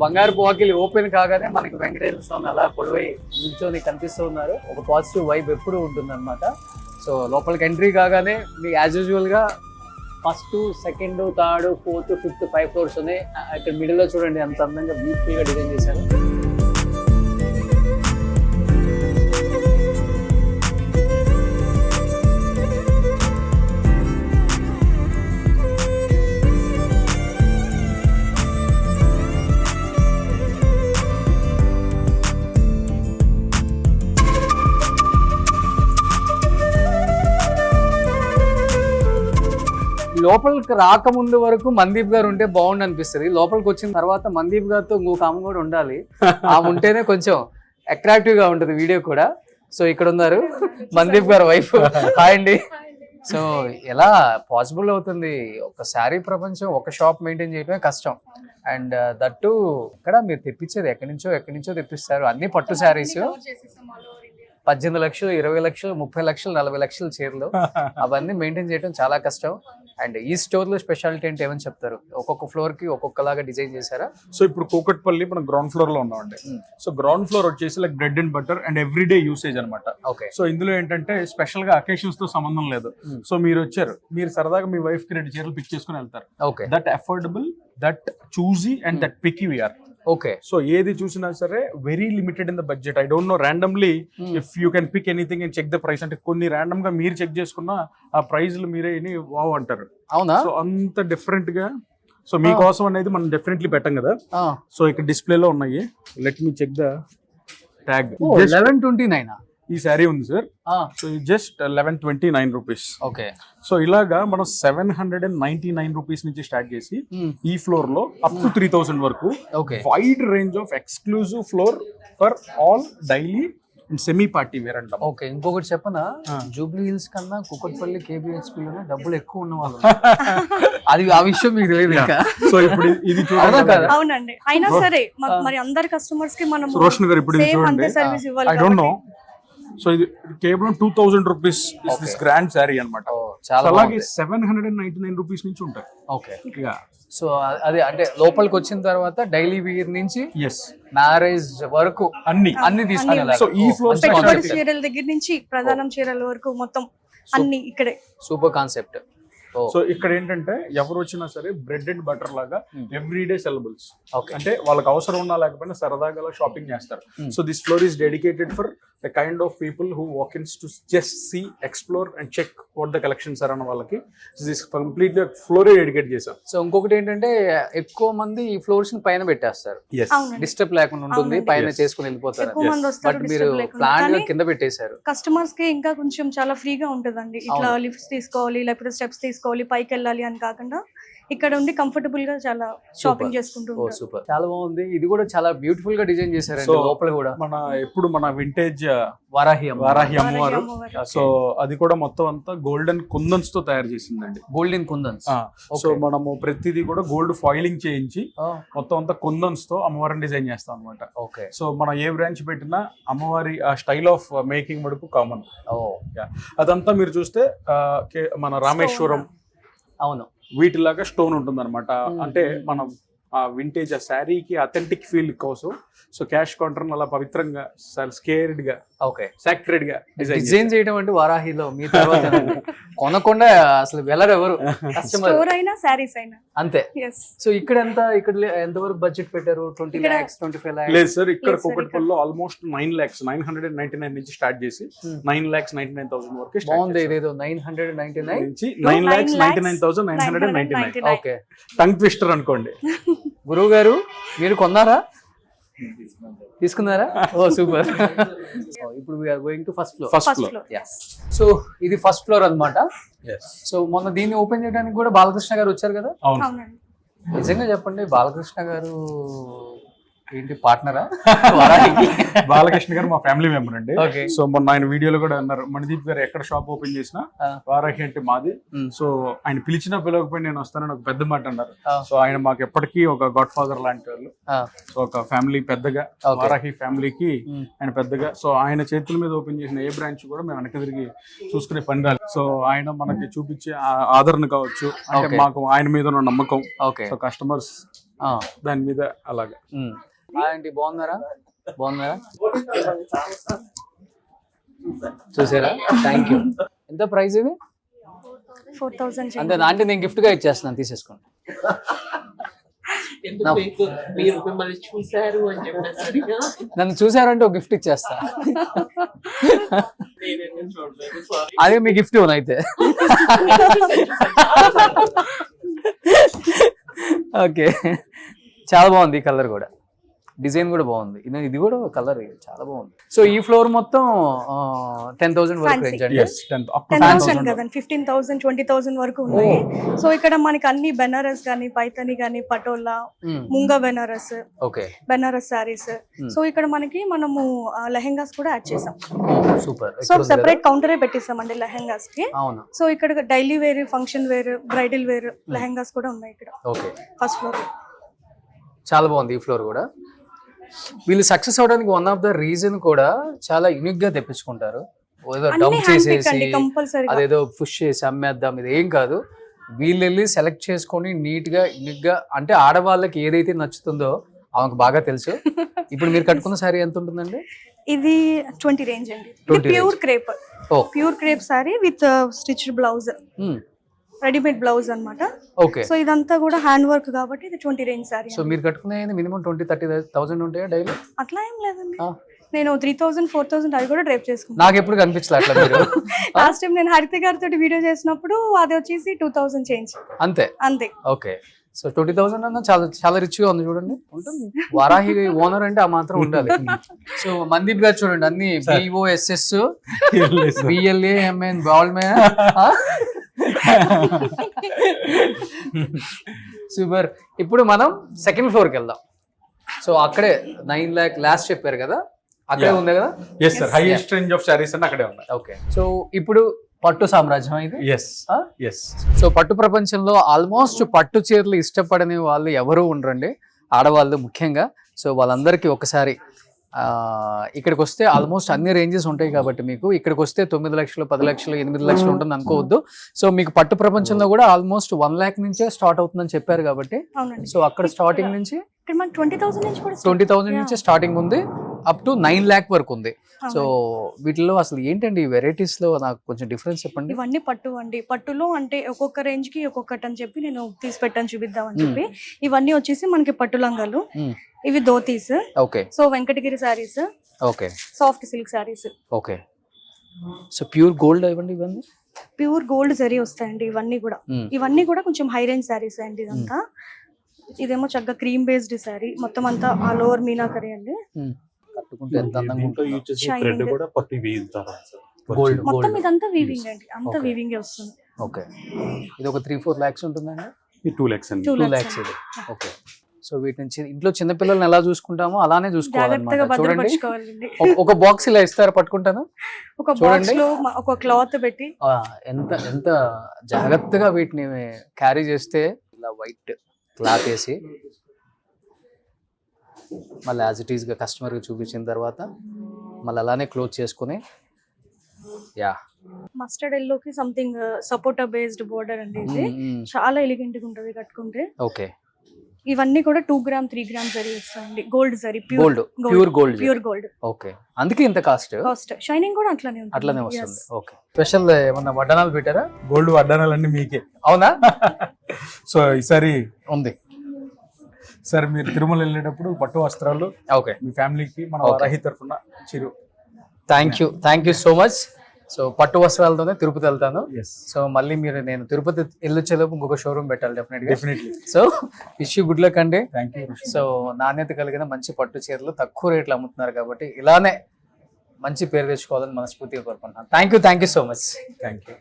బంగారు వాకిలి ఓపెన్ కాగానే మనకి వెంకటేశ్వర స్వామి అలా పొడవై నిల్చొని కనిపిస్తూ ఉన్నారు. ఒక పాజిటివ్ వైబ్ ఎప్పుడు ఉంటుంది అనమాట. సో లోపలికి ఎంట్రీ కాగానే మీకు యాజ్ యూజువల్ గా first, second, third, fourth, fifth 5 floors ఉన్నాయి. ఇక్కడ మిడిల్ లో చూడండి ఎంత అందంగా బ్యూటిఫుల్ గా డిజైన్ చేశారు. లోపలికి రాకముందు వరకు మందీప్ గారు ఉంటే బాగుండు అనిపిస్తుంది. లోపలికి వచ్చిన తర్వాత మందీప్ గారితో ఇంకొక ఆమె కూడా ఉండాలి. ఆమె ఉంటేనే కొంచెం అట్రాక్టివ్ గా ఉంటుంది వీడియో కూడా. సో ఇక్కడ ఉన్నారు మందీప్ గారు వైఫ్. హాయ్ అండి. సో ఎలా పాసిబుల్ అవుతుంది? ఒక శారీ ప్రపంచం ఒక షాప్ మెయింటైన్ చేయడమే కష్టం. అండ్ దట్టు ఇక్కడ మీరు తెప్పించేది ఎక్కడి నుంచో తెప్పిస్తారు. అన్ని పట్టు శారీస్, 18 లక్షలు, 20 లక్షలు, 30 లక్షలు, 40 లక్షల చీరలు, అవన్నీ మెయింటైన్ చేయడం చాలా కష్టం. అండ్ ఈ స్టోర్ లో స్పెషాలిటీ అంటే ఏమని చెప్తారు? ఒక్కొక్క ఫ్లోర్ కి ఒక్కొక్కలాగా డిజైన్ చేశారా? సో ఇప్పుడు కూకట్పల్లి మనం గ్రౌండ్ ఫ్లోర్ లో ఉన్నామండి. సో గ్రౌండ్ ఫ్లోర్ వచ్చేసి like bread and butter and everyday usage అనమాట. ఓకే. సో ఇందులో ఏంటంటే స్పెషల్ గా అకేషన్స్ తో సంబంధం లేదు. సో మీరు వచ్చారు, మీరు సరదాగా మీ వైఫ్ కి 2 చీరలు పిక్ చేసుకుని వెళ్తారు. Okay. That affordable, that choosy and that picky we're. Okay. So ఏది చూసినా సరే very limited in the budget. I don't know randomly if you can pick anything and check the price. అంటే కొన్ని random గా మీరు check చేసుకున్న ఆ ప్రైజ్లు మీరే వావ్ అంటారు. అవునా? సో అంత డిఫరెంట్ గా. సో మీకోసం అనేది మనం డెఫినెట్లీ పెట్టాం కదా. సో ఇక్కడ డిస్ప్లే లో ఉన్నాయి. Let me check the tag. 1129 ఈ శారీ ఉంది sir. So just 1129 rupees. Okay. So ఇలాగా మనం 799 రూపీస్ నుంచి స్టార్ట్ చేసి ఈ ఫ్లోర్ లో అప్ టు 3000 వరకు wide range of exclusive floor for all daily and semi party wear అంటాం. ఓకే. ఇంకొకటి చెప్పనా, జూబ్లీ హిల్స్ కన్నా కుకట్పల్లి కేబిహెచ్పి లోనే డబ్బులు ఎక్కువ ఉన్న వాళ్ళు. అది ఆ విషయం మీకు తెలియదు ఇంకా. సో ఇప్పుడు ఇది చూడండి. అవునండి. అయినా సరే మరి అందరి కస్టమర్స్ కి మనం రోషన్ గారు ఇప్పుడు చూడండి. I don't no. సో ఇది కేవలం 2000 rupees is this grand sari అనమాట. అలాగే 799 రూపీస్ నుంచి ఉంటాయి. ఓకే. సో అది అంటే లోపలికి వచ్చిన తర్వాత డైలీ వేర్ నుంచి మ్యారేజ్ వరకు అన్ని తీసుకుని. సో ఈ ఫ్లోర్ చీరల దగ్గర నుంచి ప్రధానం చీరల వరకు మొత్తం అన్ని ఇక్కడే. Super concept. సో ఇక్కడ ఏంటంటే ఎవరు వచ్చినా సరే బ్రెడ్ అండ్ బటర్ లాగా ఎవ్రీడే సెలబుల్స్. అంటే వాళ్ళకి అవసరం ఉన్నా లేకపోయినా సరదాగా షాపింగ్ చేస్తారు. So this floor is dedicated for the kind of people who walk into just see, explore and check what the collections are అన్న వాళ్ళకి దిస్ కంప్లీట్లీ ఫ్లోర్ డెడికేట్ చేశాం. సో ఇంకొకటి ఏంటంటే ఎక్కువ మంది ఈ ఫ్లోర్స్ పైన పెట్టేస్తారు, డిస్టర్బ్ లేకుండా ఉంటుంది, పైన చేసుకుని వెళ్ళిపోతారు. బట్ మీరు ప్లాన్ గా కింద పెట్టేశారు. కస్టమర్స్ కి ఇంకా కొంచెం చాలా ఫ్రీగా ఉంటుందండి. ఇట్లా లిఫ్ట్స్ తీసుకోవాలి లేకపోతే స్టెప్స్ తీసుకోవాలి, పైకి వెళ్ళాలి అని కాకుండా ఇక్కడ ఉండి కంఫర్టబుల్ గా చాలా షాపింగ్ చేసుకుంటూ ఉంటారు. సూపర్, చాలా బాగుంది. ఇది కూడా చాలా బ్యూటిఫుల్ గా డిజైన్ చేశారు. లోపల కూడా మన వింటేజ్ వారాహి అమ్మవారు. సో అది కూడా మొత్తం అంతా గోల్డెన్ కుందన్స్ తో తయారు చేసిందండి. గోల్డెన్ కుందన్స్. సో మనము ప్రతిదీ కూడా గోల్డ్ ఫాయిలింగ్ చేయించి మొత్తం అంతా కుందన్స్ తో అమ్మవారిని డిజైన్ చేస్తాం అనమాట. ఓకే. సో మనం ఏ బ్రాంచ్ పెట్టినా అమ్మవారి ఆ స్టైల్ ఆఫ్ మేకింగ్ వరకు కామన్. అదంతా మీరు చూస్తే మన రామేశ్వరం అవును వీటిలాగా స్టోన్ ఉంటుంది అనమాట. అంటే మనం ఆ వింటేజ్ ఆ శారీకి అథెంటిక్ ఫీల్ కోసం సో క్యాష్ కౌంటర్ అలా పవిత్రంగా స్కేర్డ్ గా సాక్రెడ్ గా డిజైన్ చేయడం అంటే వారాహిలో మీ తర్వాత కొనకుండా అసలు వెళ్ళరు ఎవరు స్టోర్ అయినా సారీస్ అయినా అంతే. సో ఇక్కడ ఎంత వరకు బడ్జెట్ పెట్టారు? 20 lakhs 25 lakhs? లేదు సార్, ఇక్కడ కూకట్పల్లిలో ఆల్మోస్ట్ 9 lakhs 999 నుంచి స్టార్ట్ చేసి 9,99,000 వరకు. బాగుంది. ఇదేదో 999 నుంచి 9,99,999. ఓకే. టంగ్ ట్విస్టర్ అనుకోండి. గురువు గారు మీరు కొన్నారా? తీసుకున్నారా? Oh super. ఇప్పుడు we're going to first floor. So ఇది ఫస్ట్ ఫ్లోర్ అన్నమాట. సో మొన్న దీన్ని ఓపెన్ చేయడానికి కూడా బాలకృష్ణ గారు వచ్చారు కదా? నిజంగా చెప్పండి, బాలకృష్ణ గారు ఏంటి పార్ట్నరా? బాలకృష్ణ గారు మా ఫ్యామిలీ మెంబర్ అండి. సో మొన్న ఆయన వీడియోలో కూడా అన్నారు, మణిదీప్ గారు ఎక్కడ షాప్ ఓపెన్ చేసినా వారాహి అంటే మాది. సో ఆయన పిలిచినా పిలవకపోయి నేను వస్తానని ఒక పెద్ద మాట అన్నారు. సో ఆయన మాకు ఎప్పటికీ ఒక గాడ్ ఫాదర్ లాంటి వాళ్ళు. సో ఒక ఫ్యామిలీ పెద్దగా, వారాహి ఫ్యామిలీకి ఆయన పెద్దగా. సో ఆయన చేతుల మీద ఓపెన్ చేసిన ఏ బ్రాంచ్ కూడా మేము వెనక తిరిగి చూసుకునే పని రాలి. సో ఆయన మనకి చూపించే ఆదరణ కావచ్చు, అంటే మాకు ఆయన మీద ఉన్న నమ్మకం. సో కస్టమర్స్ దాని మీద అలాగా. ఆంటీ బాగున్నారా? చూసారా? Thank you. ఎంత ప్రైస్ ఇది? 4,000 అంతే అంటే నేను గిఫ్ట్ గా ఇచ్చేస్తున్నాను, తీసేసుకోండి. మీరు మిమ్మల్ని చూశారు అని చెప్పేసరిగా నన్ను చూసారంటే ఒక గిఫ్ట్ ఇచ్చేస్తా. అదే మీ గిఫ్ట్ అయితే. ఓకే, చాలా బాగుంది ఈ కలర్ కూడా, డిజైన్ కూడా బాగుంది. ఇది కూడా కలర్ చాలా బాగుంది. సో ఈ ఫ్లోర్ మొత్తం 10,000 వరకు రేంజ్ అండి. Yes, 10,000 కదండి, 15,000 20,000 వరకు ఉన్నాయి. సో ఇక్కడ మనకి అన్ని బెనారస్ గానీ, పైతని గానీ, పటోలా, ముంగా బెనారస్, ఓకే, బెనారస్ సారీస్. సో ఇక్కడ మనము లెహెంగాస్ కూడా యాడ్ చేసాం. సూపర్. సో సెపరేట్ కౌంటరే పెట్టిస్తామండి లెహెంగాస్ కి. అవును. సో ఇక్కడ daily wear, function wear, bridal wear lehengas కూడా ఉన్నాయి ఇక్కడ ఓకే. First floor. చాలా బాగుంది ఈ ఫ్లోర్ కూడా. వీళ్ళు సక్సెస్ అవడానికి వన్ ఆఫ్ ద రీజన్ కూడా చాలా యూనిక్ గా తెప్పించుకుంటారు. ఏదో డంప్ చేసేసి అదేదో పుష్ చేసి అమ్మేద్దాం, ఇది ఏం కాదు. వీళ్ళు వెళ్ళి సెలెక్ట్ చేసుకొని నీట్ గా యూనిక్ గా, అంటే ఆడవాళ్ళకి ఏదైతే నచ్చుతుందో ఆమెకు బాగా తెలుసు. ఇప్పుడు మీరు కట్టుకున్న సారీ ఎంత ఉంటుందండి? ఇది 20 రేంజ్ అండి. Pure crepe, pure crepe sorry with stitched blouse, readymade blouse అన్నమాట. ఓకే. సో ఇదంతా కూడా హ్యాండ్ వర్క్ కాబట్టి ఇది 20 రేంజ్ సారీ. సో మీరు కట్టుకునే మినిమం 20-30,000 ఉంటాయా డైలీ? అట్లా ఏం లేదండి, నేను 3,000 4,000 అది కూడా డ్రైప్ చేసుకున్నాను. నాకు ఎప్పుడు కనిపించలే అట్లా మీరు. లాస్ట్ టైం నేను హరిత గారితో వీడియో చేసినప్పుడు అది వచ్చేసి 2,000 చేంజ్ అంతే. ఓకే. సో 20,000 అన్న చాలా చాలా రిచ్ గా ఉంది చూడండి. ఉంటుంది, వారాహి ఓనర్ అంటే ఆ మాత్రం ఉండాలి. సో మందీప్ గారు చూడండి, అన్ని BOSS BLAMN బాల్ మే. సూపర్. ఇప్పుడు మనం సెకండ్ ఫ్లోర్ కి వెళ్దాం. సో అక్కడే 9 lakh లాస్ట్ చెప్పారు కదా, అక్కడే ఉంది కదా? Yes sir, highest range of saris అన్ని అక్కడే ఉన్నాయి. ఓకే. సో ఇప్పుడు పట్టు సామ్రాజ్యం ఇది. ఎస్. సో పట్టు ప్రపంచంలో ఆల్మోస్ట్ పట్టు చీరలు ఇష్టపడని వాళ్ళు ఎవరు ఉండరండి, ఆడవాళ్ళు ముఖ్యంగా. సో వాళ్ళందరికీ ఒకసారి ఇక్కడికి వస్తే ఆల్మోస్ట్ అన్ని రేంజెస్ ఉంటాయి కాబట్టి మీకు ఇక్కడికి వస్తే 9 లక్షలు 10 లక్షలు 8 లక్షలు ఉంటుంది అనుకోవద్దు. సో మీకు పట్టు ప్రపంచంలో కూడా ఆల్మోస్ట్ 1 lakh నుంచే స్టార్ట్ అవుతుందని చెప్పారు కాబట్టి, సో అక్కడ స్టార్టింగ్ నుంచి 20,000 నుంచి స్టార్టింగ్ ఉంది, అప్ టు 9 lakh వరకు ఉంది. సో వీటిలో అసలు ఏంటండి వెరైటీస్ లో నాకు కొంచెం డిఫరెన్స్ చెప్పండి. ఇవన్నీ పట్టు అండి. పట్టులో అంటే ఒక్కొక్క రేంజ్ కి ఒక్కొక్కటి అని చెప్పి నేను తీసి పెట్టాను చూపిద్దామని చెప్పి. ఇవన్నీ వచ్చేసి మనకి పట్టు లంగాలు, ఇవి dhotis. Okay. So Venkatagiri saris, okay, soft silk saris. Okay. So pure gold ఇవ్వండి, ఇవన్నీ ప్యూర్ గోల్డ్ జరీ వస్తాయండి. ఇవన్నీ కూడా కొంచెం హై రేంజ్ సారీస్ అండి. ఇదంతా ఇదేమో చక్కగా క్రీమ్ బేస్డ్ సారీ, మొత్తం అంతా ఆల్ ఓవర్ మీనాకరీ అండి. కట్టుకుంటే ఎంత అందంగా ఉంటుంది. గోల్డ్ మొత్తం ఇదంతా వీవింగ్ అండి, అంతా వీవింగ్ వస్తుంది. ఓకే. ఇది ఒక 3-4 lakhs ఉంటుందండి. 2 lakhs అండి. 2 lakhs ఇది. ఓకే. సో వీటి నుంచి ఇంట్లో చిన్న పిల్లల్ని ఎలా చూసుకుంటామో అలానే చూసుకోవాలన్నమాట. చూడండి, ఒక బాక్స్ ఇలా ఇస్తారు, పట్టుకుంటాను. ఒక బాక్స్ లో ఒక క్లాత్ పెట్టి ఎంత ఎంత జాగ్రత్తగా వీటిని క్యారీ చేస్తే, ఇలా వైట్ క్లాత్ వేసి మళ్ళీ యాజ్ ఇట్ ఈస్ గా కస్టమర్ కి చూపించిన తర్వాత మళ్ళీ అలానే క్లోజ్ చేసుకుని, యా మస్టర్డ్ ఎల్లో కి సంథింగ్ సపోటా బేస్డ్ బోర్డర్ అండి. ఇది చాలా ఎలిగెంట్ గా ఉంటది కట్టుకుంటే. ఓకే. ఇవన్నీ కూడా 2 gram 3 gram జరీ వస్తాయండి. Gold zari, pure gold. Okay. అందుకే ఇంత కాస్ట్. షైనింగ్ కూడా అట్లానే వస్తుంది. ఓకే. స్పెషల్ ఏమన్నా వడ్డానాలు పెట్టారా? గోల్డ్ వడ్డానాలన్నీ మీకే. అవునా? సో ఈసారి ఉంది సార్, మీరు తిరుమల వెళ్ళేటప్పుడు పట్టు వస్త్రాలు ఓకే మీ ఫ్యామిలీకి మన వారాహి తరఫున Chiru. Thank you so much. So పట్టు వస్త్రాలతోనే తిరుపతి వెళ్తాను. సో మళ్ళీ నేను తిరుపతి వెళ్ళొచ్చేలోపు ఇంకొక షోరూమ్ పెట్టాలి definitely. So wish you good luck అండి. Thank you. సో నాణ్యత కలిగిన మంచి పట్టు చీరలు తక్కువ రేట్లు అమ్ముతున్నారు కాబట్టి ఇలానే మంచి పేరు తెచ్చుకోవాలని మనస్ఫూర్తిగా కోరుకుంటున్నాను. Thank you so much. Thank you.